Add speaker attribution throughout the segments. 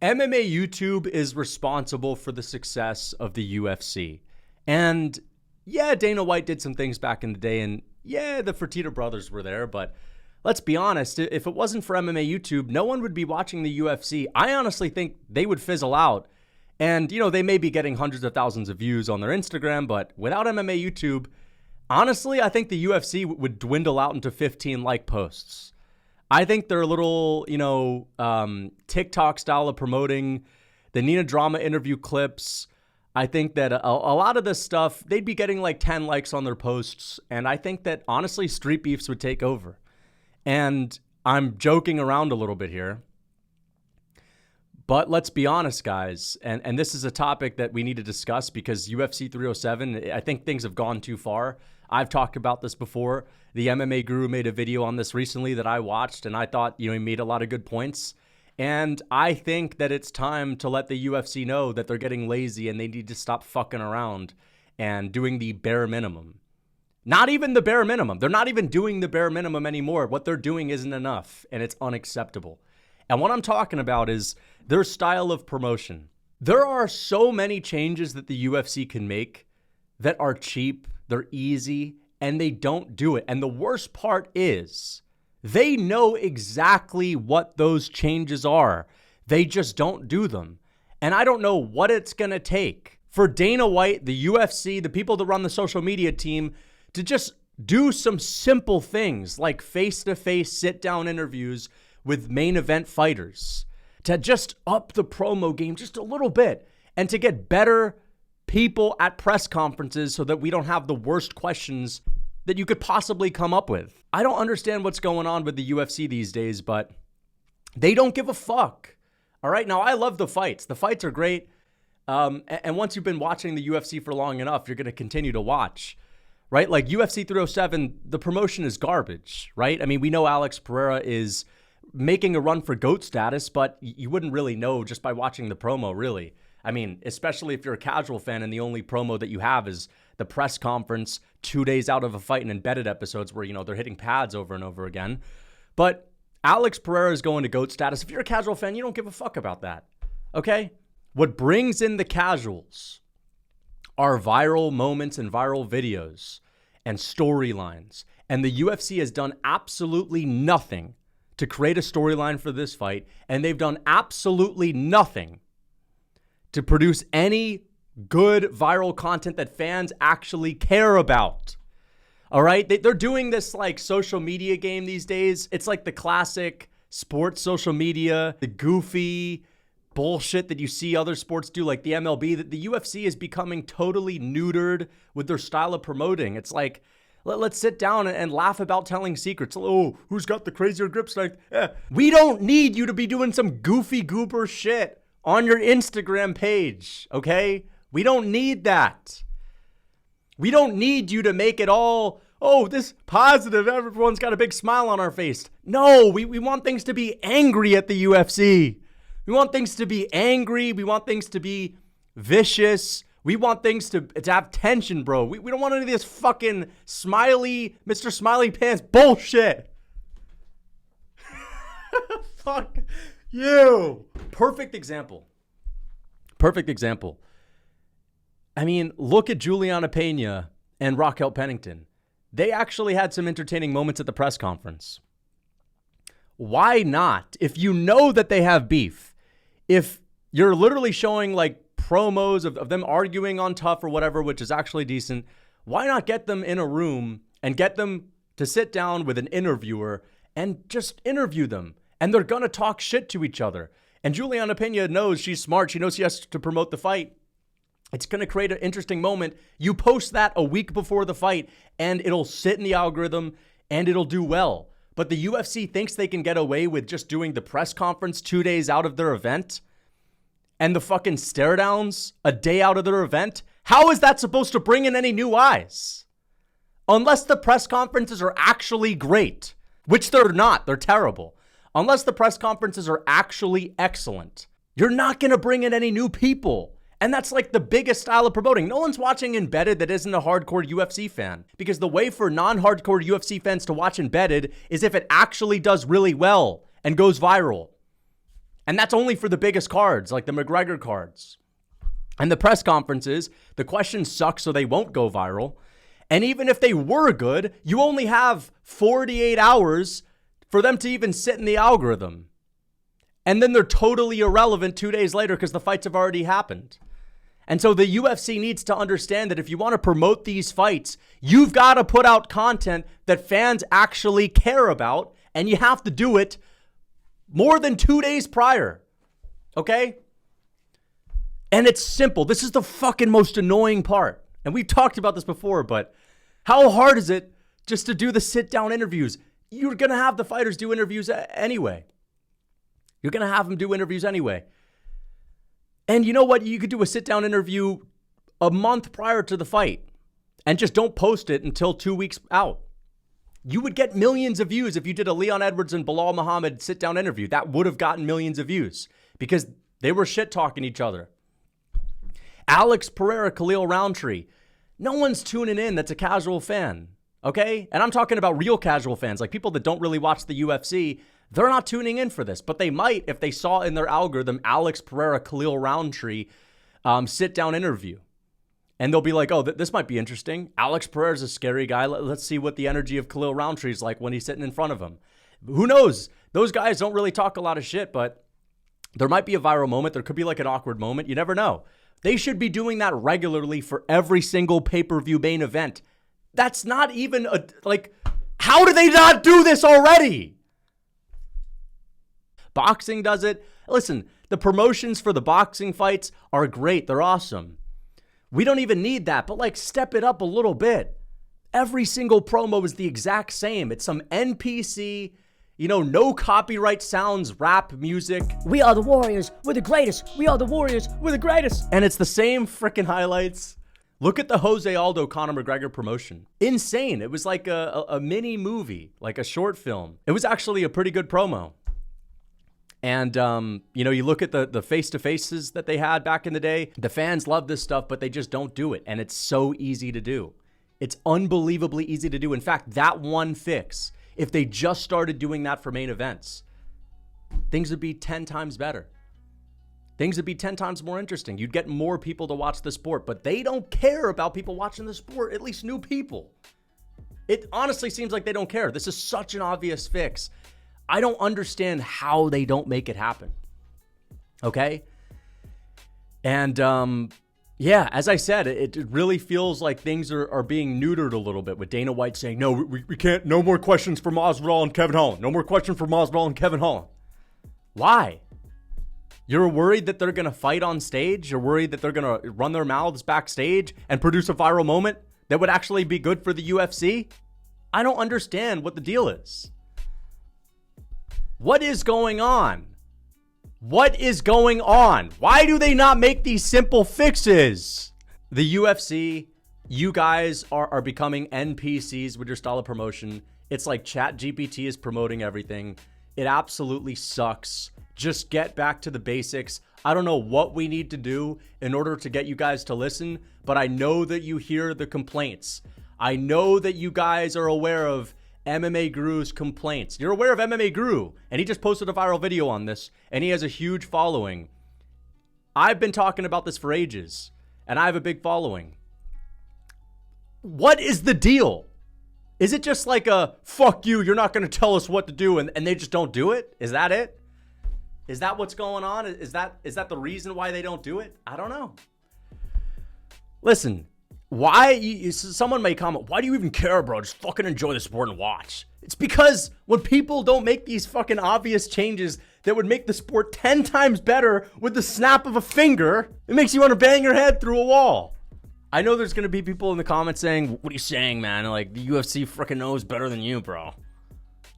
Speaker 1: MMA YouTube is responsible for the success of the UFC. And yeah, Dana White did some things back in the day, and yeah, the Fertitta brothers were there, but let's be honest, if it wasn't for MMA YouTube, no one would be watching the UFC. I honestly think they would fizzle out. And, you know, they may be getting hundreds of thousands of views on their Instagram, but without MMA YouTube, honestly, I think the UFC would dwindle out into 15 like posts. I think their little, TikTok style of promoting the Nina Drama interview clips, I think that a lot of this stuff, they'd be getting like 10 likes on their posts. And I think that, honestly, street beefs would take over. And I'm joking around a little bit here. But let's be honest, guys, and this is a topic that we need to discuss because UFC 307, I think things have gone too far. I've talked about this before. The MMA Guru made a video on this recently that I watched, and I thought, he made a lot of good points. And I think that it's time to let the UFC know that they're getting lazy and they need to stop fucking around and doing the bare minimum. Not even the bare minimum. They're not even doing the bare minimum anymore. What they're doing isn't enough, and it's unacceptable. And what I'm talking about is their style of promotion. There are so many changes that the UFC can make that are cheap, they're easy, and they don't do it. And the worst part is they know exactly what those changes are. They just don't do them. And I don't know what it's going to take for Dana White, the UFC, the people that run the social media team to just do some simple things like face-to-face sit-down interviews with main event fighters, to just up the promo game just a little bit and to get better people at press conferences so that we don't have the worst questions that you could possibly come up with. I don't understand what's going on with the UFC these days, but they don't give a fuck. All right. Now, I love the fights. The fights are great. And once you've been watching the UFC for long enough, you're going to continue to watch, right? Like UFC 307, the promotion is garbage, right? I mean, we know Alex Pereira is making a run for GOAT status, but you wouldn't really know just by watching the promo, really. I mean, especially if you're a casual fan and the only promo that you have is the press conference 2 days out of a fight and embedded episodes where, they're hitting pads over and over again. But Alex Pereira is going to GOAT status. If you're a casual fan, you don't give a fuck about that, okay? What brings in the casuals are viral moments and viral videos and storylines. And the UFC has done absolutely nothing to create a storyline for this fight, and they've done absolutely nothing to produce any good viral content that fans actually care about. All right? They're doing this like social media game these days. It's like the classic sports social media, the goofy bullshit that you see other sports do, like the MLB. That the UFC is becoming totally neutered with their style of promoting. It's like, let's sit down and laugh about telling secrets. Oh, who's got the crazier grip strength? We don't need you to be doing some goofy goober shit on your Instagram page, okay? We don't need that. We don't need you to make it all, this positive, everyone's got a big smile on our face. No, we want things to be angry at the UFC. We want things to be angry. We want things to be vicious. We want things to have tension, bro. We don't want any of this fucking smiley, Mr. Smiley Pants bullshit. Fuck you. Perfect example. I mean, look at Juliana Pena and Raquel Pennington. They actually had some entertaining moments at the press conference. Why not? If you know that they have beef, if you're literally showing like promos of them arguing on Tough or whatever, which is actually decent, why not get them in a room and get them to sit down with an interviewer and just interview them? And they're going to talk shit to each other. And Juliana Pena knows she's smart. She knows she has to promote the fight. It's going to create an interesting moment. You post that a week before the fight and it'll sit in the algorithm and it'll do well. But the UFC thinks they can get away with just doing the press conference 2 days out of their event and the fucking stare downs a day out of their event. How is that supposed to bring in any new eyes? Unless the press conferences are actually great, which they're not. They're terrible. Unless the press conferences are actually excellent, you're not going to bring in any new people. And that's like the biggest style of promoting. No one's watching Embedded that isn't a hardcore UFC fan, because the way for non-hardcore UFC fans to watch Embedded is if it actually does really well and goes viral. And that's only for the biggest cards, like the McGregor cards. And the press conferences, the questions suck so they won't go viral. And even if they were good, you only have 48 hours for them to even sit in the algorithm. And then they're totally irrelevant 2 days later because the fights have already happened. And so the UFC needs to understand that if you want to promote these fights, you've got to put out content that fans actually care about, and you have to do it more than 2 days prior. Okay? And it's simple. This is the fucking most annoying part. And we've talked about this before, but how hard is it just to do the sit-down interviews? You're going to have the fighters do interviews anyway. You're going to have them do interviews anyway. And you know what? You could do a sit-down interview a month prior to the fight and just don't post it until 2 weeks out. You would get millions of views if you did a Leon Edwards and Bilal Muhammad sit-down interview. That would have gotten millions of views because they were shit-talking each other. Alex Pereira, Khalil Roundtree. No one's tuning in that's a casual fan, okay? And I'm talking about real casual fans, like people that don't really watch the UFC. They're not tuning in for this, but they might if they saw in their algorithm Alex Pereira, Khalil Roundtree sit-down interview. And they'll be like, oh, this might be interesting. Alex Pereira's a scary guy. Let's see what the energy of Khalil Roundtree is like when he's sitting in front of him. Who knows? Those guys don't really talk a lot of shit, but there might be a viral moment. There could be like an awkward moment. You never know. They should be doing that regularly for every single pay-per-view main event. That's not even how do they not do this already? Boxing does it. Listen, the promotions for the boxing fights are great. They're awesome. We don't even need that, but step it up a little bit. Every single promo is the exact same. It's some NPC, no copyright sounds, rap music.
Speaker 2: We are the Warriors. We're the greatest. We are the Warriors. We're the greatest.
Speaker 1: And it's the same freaking highlights. Look at the Jose Aldo Conor McGregor promotion. Insane. It was like a mini movie, like a short film. It was actually a pretty good promo. And, you look at the face-to-faces that they had back in the day. The fans love this stuff, but they just don't do it. And it's so easy to do. It's unbelievably easy to do. In fact, that one fix, if they just started doing that for main events, things would be 10 times better. Things would be 10 times more interesting. You'd get more people to watch the sport, but they don't care about people watching the sport, at least new people. It honestly seems like they don't care. This is such an obvious fix. I don't understand how they don't make it happen. Okay? And, as I said, it really feels like things are being neutered a little bit with Dana White saying, no, we can't, no more questions for Masvidal and Kevin Holland. No more questions for Masvidal and Kevin Holland. Why? You're worried that they're going to fight on stage? You're worried that they're going to run their mouths backstage and produce a viral moment that would actually be good for the UFC? I don't understand what the deal is. What is going on? What is going on? Why do they not make these simple fixes? The UFC, you guys are becoming NPCs with your style of promotion. It's like ChatGPT is promoting everything. It absolutely sucks. Just get back to the basics. I don't know what we need to do in order to get you guys to listen, but I know that you hear the complaints. I know that you guys are aware of MMA Guru's complaints. You're aware of MMA Guru, and he just posted a viral video on this, and he has a huge following. I've been talking about this for ages, and I have a big following. What is the deal? Is it just like a, fuck you, you're not going to tell us what to do, and they just don't do it? Is that it? Is that what's going on? Is that the reason why they don't do it? I don't know. Listen, someone may comment, why do you even care, bro? Just fucking enjoy the sport and watch. It's because when people don't make these fucking obvious changes that would make the sport 10 times better with the snap of a finger, it makes you want to bang your head through a wall. I know there's going to be people in the comments saying, what are you saying, man? Like, the UFC freaking knows better than you, bro.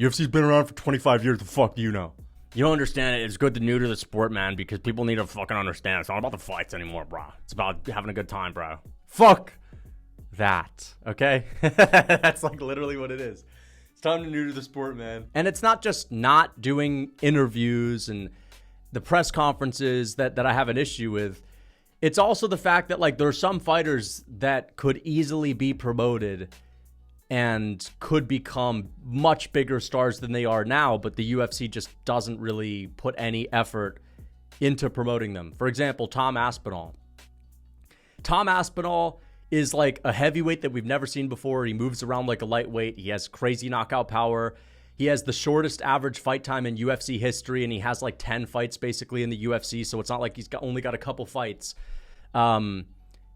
Speaker 1: UFC's been around for 25 years. The fuck do you know? You don't understand it. It's good to neuter the sport, man, because people need to fucking understand. It's not about the fights anymore, bro. It's about having a good time, bro. Fuck that, okay? That's like literally what it is. It's time to neuter the sport, man. And it's not just not doing interviews and the press conferences that I have an issue with. It's also the fact that, like, there are some fighters that could easily be promoted and could become much bigger stars than they are now, but the UFC just doesn't really put any effort into promoting them. For example, Tom Aspinall. Tom Aspinall is like a heavyweight that we've never seen before. He moves around like a lightweight. He has crazy knockout power. He has the shortest average fight time in UFC history, and he has like 10 fights basically in the UFC, so it's not like he's only got a couple fights.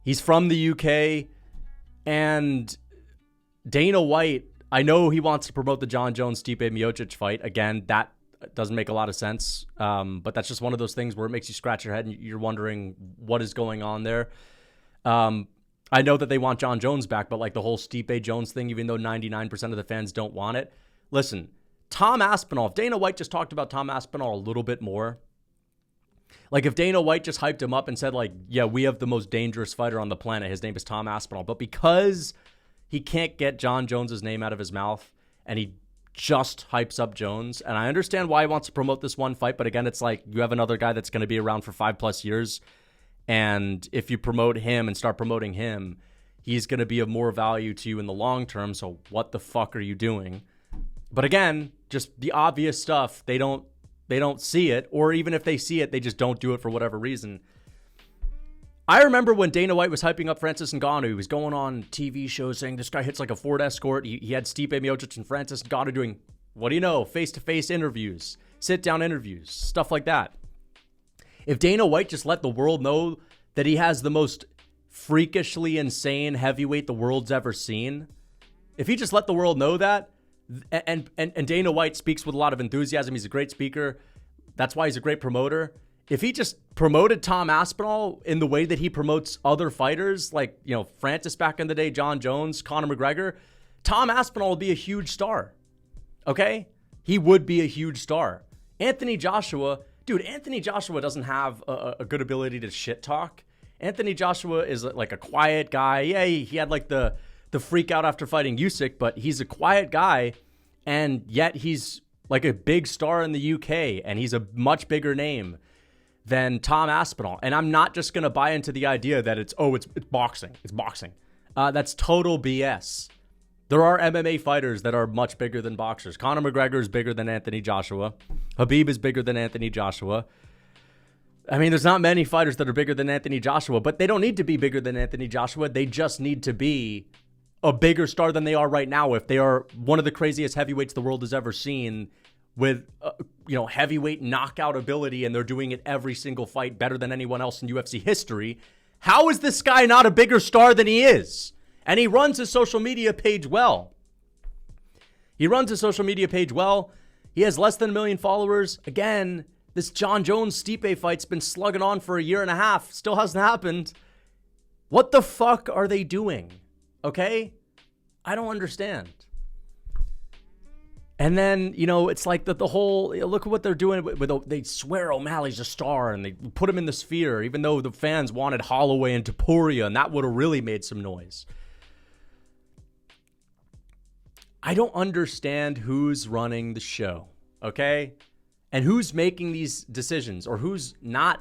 Speaker 1: He's from the UK, and Dana White, I know he wants to promote the Jon Jones-Stipe Miocic fight. Again, that doesn't make a lot of sense, but that's just one of those things where it makes you scratch your head and you're wondering what is going on there. I know that they want Jon Jones back, but like the whole Stipe Jones thing, even though 99% of the fans don't want it. Listen, Tom Aspinall, if Dana White just talked about Tom Aspinall a little bit more, like if Dana White just hyped him up and said like, yeah, we have the most dangerous fighter on the planet. His name is Tom Aspinall. But because he can't get Jon Jones's name out of his mouth and he just hypes up Jones, and I understand why he wants to promote this one fight, but again, it's like you have another guy that's going to be around for 5+ years. And if you promote him and start promoting him, he's going to be of more value to you in the long term. So what the fuck are you doing? But again, just the obvious stuff, they don't see it, or even if they see it, they just don't do it for whatever reason. I remember when Dana White was hyping up Francis Ngannou, he was going on TV shows saying this guy hits like a Ford Escort. He had Stipe Miocic and Francis Ngannou doing, what do you know, face-to-face interviews, sit-down interviews, stuff like that. If Dana White just let the world know that he has the most freakishly insane heavyweight the world's ever seen, if he just let the world know that, and Dana White speaks with a lot of enthusiasm, he's a great speaker, that's why he's a great promoter. If he just promoted Tom Aspinall in the way that he promotes other fighters, like, you know, Francis back in the day, Jon Jones, Conor McGregor, Tom Aspinall would be a huge star. Okay? He would be a huge star. Anthony Joshua, dude, Anthony Joshua doesn't have a good ability to shit talk. Anthony Joshua is like a quiet guy. Yeah, he had like the freak out after fighting Usyk, but he's a quiet guy, and yet he's like a big star in the UK, and he's a much bigger name than Tom Aspinall. And I'm not just going to buy into the idea that it's boxing. It's boxing. That's total BS. There are MMA fighters that are much bigger than boxers. Conor McGregor is bigger than Anthony Joshua. Khabib is bigger than Anthony Joshua. I mean, there's not many fighters that are bigger than Anthony Joshua, but they don't need to be bigger than Anthony Joshua. They just need to be a bigger star than they are right now. If they are one of the craziest heavyweights the world has ever seen with, heavyweight knockout ability, and they're doing it every single fight better than anyone else in UFC history, how is this guy not a bigger star than he is? And he runs his social media page well. He has less than 1 million followers. Again, this Jon Jones-Stipe fight's been slugging on for 1.5 years. Still hasn't happened. What the fuck are they doing? Okay? I don't understand. And then, it's like the whole, look at what they're doing. They swear O'Malley's a star, and they put him in the Sphere, even though the fans wanted Holloway and Topuria, and that would have really made some noise. I don't understand who's running the show, okay? And who's making these decisions, or who's not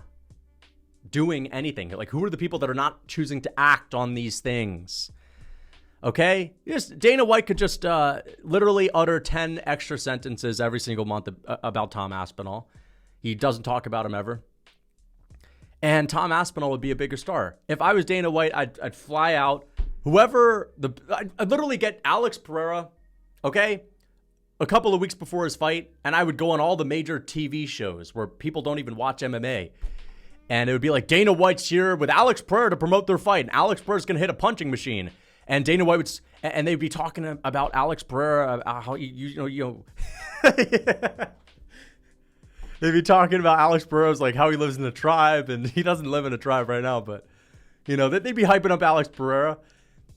Speaker 1: doing anything. Like, who are the people that are not choosing to act on these things? Okay? Dana White could just literally utter 10 extra sentences every single month about Tom Aspinall. He doesn't talk about him ever. And Tom Aspinall would be a bigger star. If I was Dana White, I'd fly out. I'd literally get Alex Pereira, okay, a couple of weeks before his fight, and I would go on all the major TV shows where people don't even watch MMA. And it would be like, Dana White's here with Alex Pereira to promote their fight, and Alex Pereira's going to hit a punching machine. And Dana White would, and they'd be talking about Alex Pereira, how they'd be talking about Alex Pereira's, like how he lives in a tribe, and he doesn't live in a tribe right now, but they'd be hyping up Alex Pereira.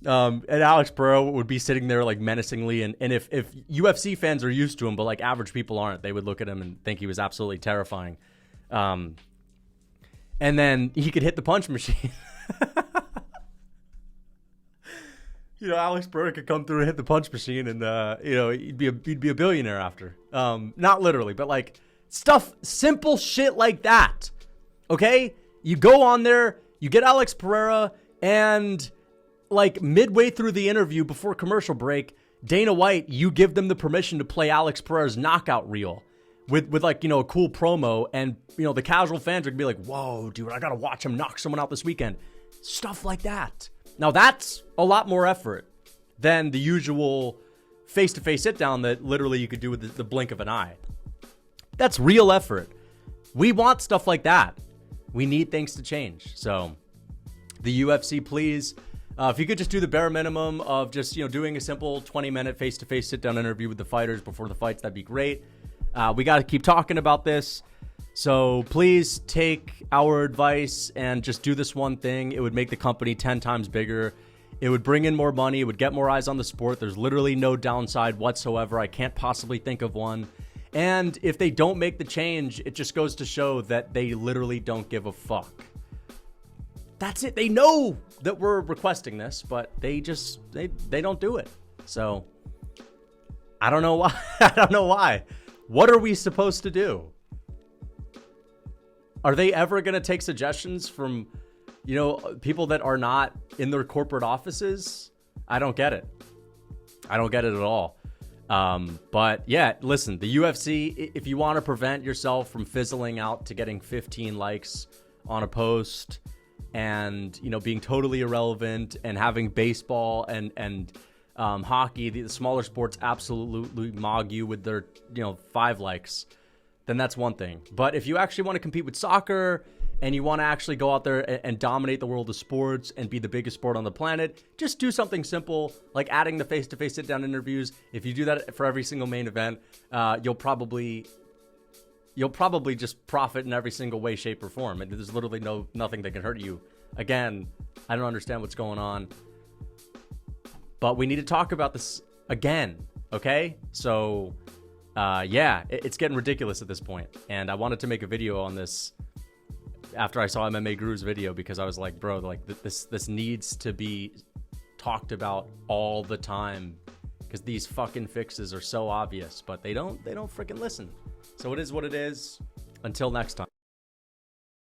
Speaker 1: And Alex Pereira would be sitting there like menacingly, and if UFC fans are used to him, but like average people aren't, they would look at him and think he was absolutely terrifying. And then he could hit the punch machine. Alex Pereira could come through and hit the punch machine, and he'd be a billionaire after. Not literally, but like simple shit like that. Okay, you go on there, you get Alex Pereira, and like midway through the interview before commercial break, Dana White, you give them the permission to play Alex Pereira's knockout reel. with like, a cool promo, and the casual fans are gonna be like, whoa, dude, I gotta watch him knock someone out this weekend. Stuff like that. Now that's a lot more effort than the usual face-to-face sit-down that literally you could do with the blink of an eye. That's real effort. We want stuff like that. We need things to change. So the UFC, please, if you could just do the bare minimum of just, doing a simple 20-minute face-to-face sit-down interview with the fighters before the fights, that'd be great. We got to keep talking about this. So please take our advice and just do this one thing. It would make the company 10 times bigger. It would bring in more money. It would get more eyes on the sport. There's literally no downside whatsoever. I can't possibly think of one. And if they don't make the change, it just goes to show that they literally don't give a fuck. That's it. They know that we're requesting this, but they don't do it. So I don't know why. I don't know why. What are we supposed to do? Are they ever going to take suggestions from, people that are not in their corporate offices? I don't get it. I don't get it at all. But yeah, listen, the UFC, if you want to prevent yourself from fizzling out to getting 15 likes on a post and, being totally irrelevant, and having baseball and hockey, the smaller sports, absolutely mog you with their, 5 likes, then that's one thing. But if you actually want to compete with soccer and you want to actually go out there and dominate the world of sports and be the biggest sport on the planet, just do something simple like adding the face-to-face sit-down interviews. If you do that for every single main event, you'll probably just profit in every single way, shape, or form. And there's literally nothing that can hurt you. Again, I don't understand what's going on, but we need to talk about this again, okay? So, yeah, it's getting ridiculous at this point. And I wanted to make a video on this after I saw MMA Guru's video, because I was like, bro, like this needs to be talked about all the time, because these fucking fixes are so obvious, but they don't freaking listen. So it is what it is. Until next time.